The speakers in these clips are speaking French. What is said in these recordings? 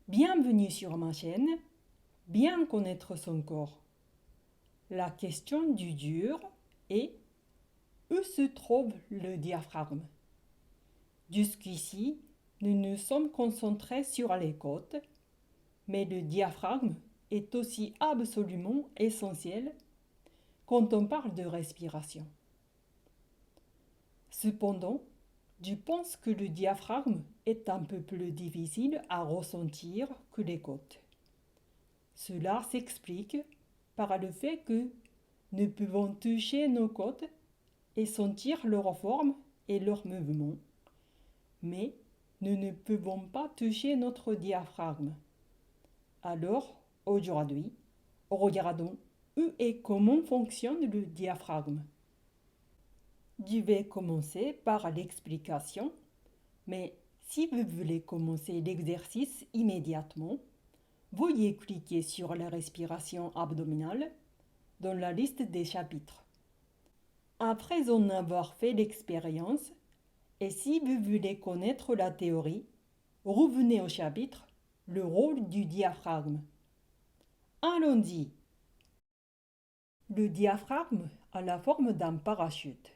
Bienvenue sur ma chaîne, bien connaître son corps. La question du dur est où se trouve le diaphragme? Jusqu'ici, nous nous sommes concentrés sur les côtes, mais le diaphragme est aussi absolument essentiel quand on parle de respiration. Cependant, je pense que le diaphragme est un peu plus difficile à ressentir que les côtes. Cela s'explique par le fait que nous pouvons toucher nos côtes et sentir leur forme et leur mouvement, mais nous ne pouvons pas toucher notre diaphragme. Alors, aujourd'hui, regardons où et comment fonctionne le diaphragme. Je vais commencer par l'explication, mais si vous voulez commencer l'exercice immédiatement, veuillez cliquer sur la respiration abdominale dans la liste des chapitres. Après en avoir fait l'expérience, et si vous voulez connaître la théorie, revenez au chapitre Le rôle du diaphragme. Allons-y. Le diaphragme a la forme d'un parachute.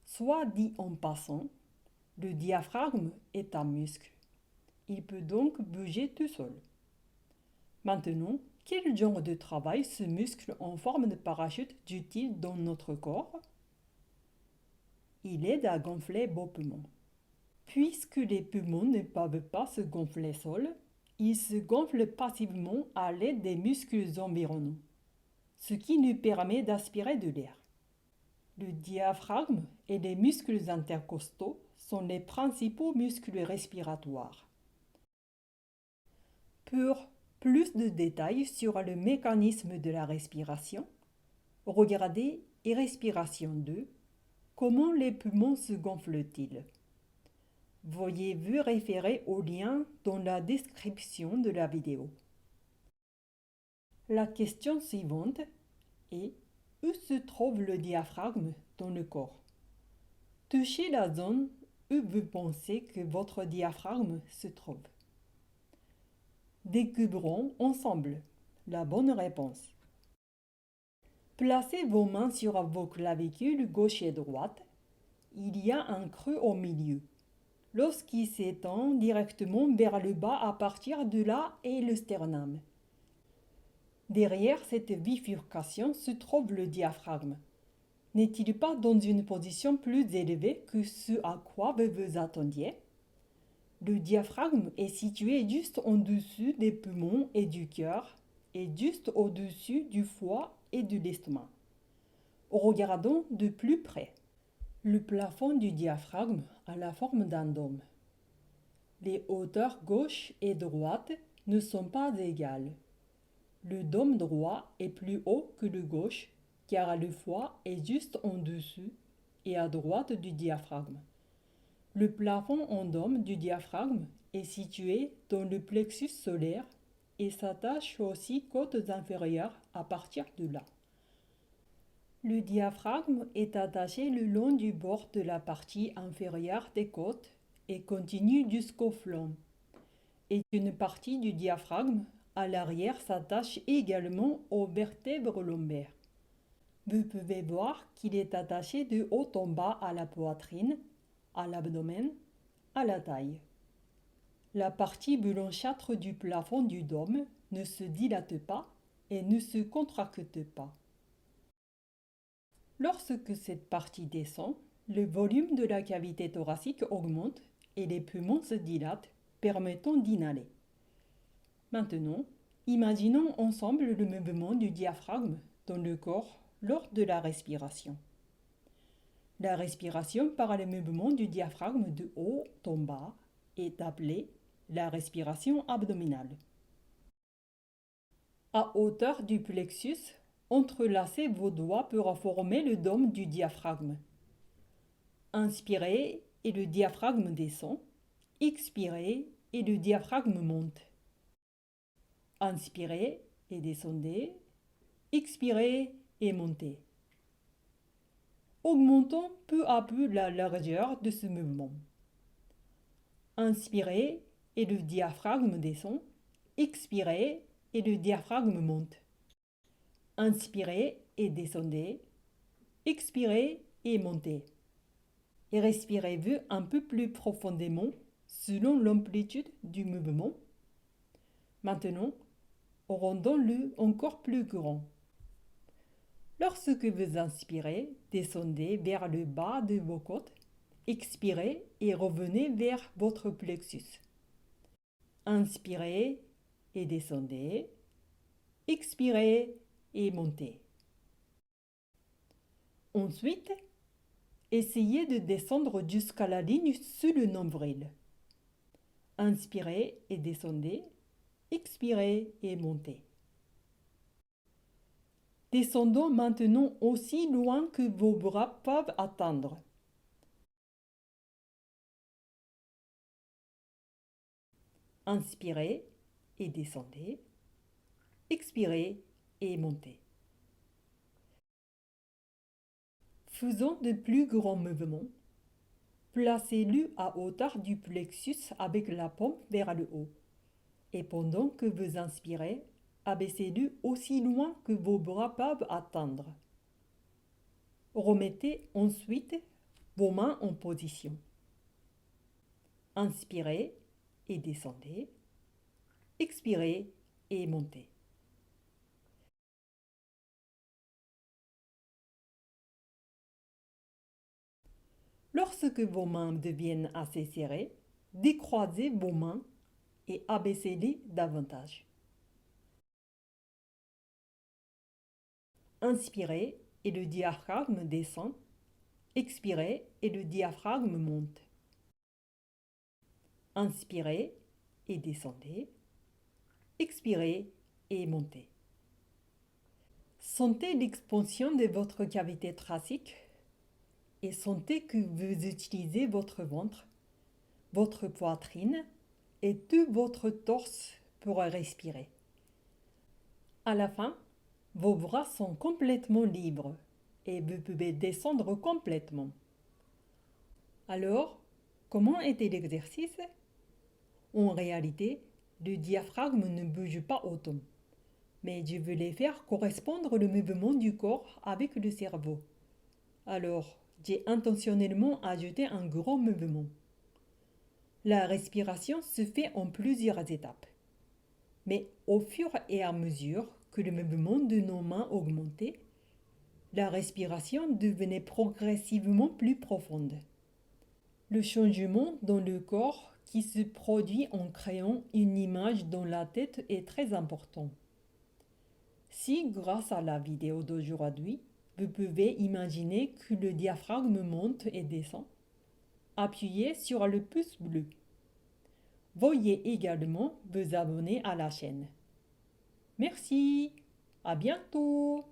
Soit dit en passant, le diaphragme est un muscle. Il peut donc bouger tout seul. Maintenant, quel genre de travail ce muscle en forme de parachute joue-t-il dans notre corps? Il aide à gonfler vos poumons. Puisque les poumons ne peuvent pas se gonfler seuls, ils se gonflent passivement à l'aide des muscles environnants, ce qui nous permet d'aspirer de l'air. Le diaphragme et les muscles intercostaux sont les principaux muscles respiratoires. Pour plus de détails sur le mécanisme de la respiration, regardez Respiration 2, comment les poumons se gonflent-ils? Veuillez vous référer au lien dans la description de la vidéo. La question suivante est où se trouve le diaphragme dans le corps? Touchez la zone où vous pensez que votre diaphragme se trouve. Découvrons ensemble la bonne réponse. Placez vos mains sur vos clavicules gauche et droite. Il y a un creux au milieu. Lorsqu'il s'étend directement vers le bas à partir de là est le sternum. Derrière cette bifurcation se trouve le diaphragme. N'est-il pas dans une position plus élevée que ce à quoi vous vous attendiez? Le diaphragme est situé juste en dessous des poumons et du cœur et juste au-dessus du foie et de l'estomac. Regardons de plus près. Le plafond du diaphragme a la forme d'un dôme. Les hauteurs gauche et droite ne sont pas égales. Le dôme droit est plus haut que le gauche car le foie est juste en dessous et à droite du diaphragme. Le plafond en dôme du diaphragme est situé dans le plexus solaire et s'attache aux 6 côtes inférieures à partir de là. Le diaphragme est attaché le long du bord de la partie inférieure des côtes et continue jusqu'au flanc. Et une partie du diaphragme à l'arrière s'attache également aux vertèbres lombaires. Vous pouvez voir qu'il est attaché de haut en bas à la poitrine, à l'abdomen, à la taille. La partie blanchâtre du plafond du dôme ne se dilate pas et ne se contracte pas. Lorsque cette partie descend, le volume de la cavité thoracique augmente et les poumons se dilatent, permettant d'inhaler. Maintenant, imaginons ensemble le mouvement du diaphragme dans le corps lors de la respiration. La respiration par le mouvement du diaphragme de haut en bas est appelée la respiration abdominale. À hauteur du plexus, entrelacez vos doigts pour former le dôme du diaphragme. Inspirez et le diaphragme descend. Expirez et le diaphragme monte. Inspirez et descendez. Expirez et montez. Augmentons peu à peu la largeur de ce mouvement. Inspirez et le diaphragme descend. expirez et le diaphragme monte. Inspirez et descendez. Expirez et montez. Et respirez-vous un peu plus profondément selon l'amplitude du mouvement. Maintenant, rendons-le encore plus grand. Lorsque vous inspirez, descendez vers le bas de vos côtes. Expirez et revenez vers votre plexus. Inspirez et descendez. Expirez et montez. Ensuite, essayez de descendre jusqu'à la ligne sous le nombril. Inspirez et descendez. Expirez et montez. Descendons maintenant aussi loin que vos bras peuvent atteindre. Inspirez et descendez. Expirez et montez. Faisons de plus grands mouvements. Placez-le à hauteur du plexus avec la paume vers le haut. Et pendant que vous inspirez, abaissez-le aussi loin que vos bras peuvent atteindre. Remettez ensuite vos mains en position. Inspirez et descendez. Expirez et montez. Lorsque vos mains deviennent assez serrées, décroisez vos mains et abaissez-les davantage. Inspirez et le diaphragme descend. Expirez et le diaphragme monte. Inspirez et descendez. Expirez et montez. Sentez l'expansion de votre cavité thoracique et sentez que vous utilisez votre ventre, votre poitrine et tout votre torse pour respirer. À la fin, vos bras sont complètement libres et vous pouvez descendre complètement. Alors, comment était l'exercice? En réalité, le diaphragme ne bouge pas autant, mais je voulais faire correspondre le mouvement du corps avec le cerveau. Alors, j'ai intentionnellement ajouté un grand mouvement. La respiration se fait en plusieurs étapes. Mais au fur et à mesure que le mouvement de nos mains augmentait, la respiration devenait progressivement plus profonde. Le changement dans le corps qui se produit en créant une image dans la tête est très important. Si, grâce à la vidéo d'aujourd'hui, vous pouvez imaginer que le diaphragme monte et descend, appuyez sur le pouce bleu. Veuillez également vous abonner à la chaîne. Merci, à bientôt!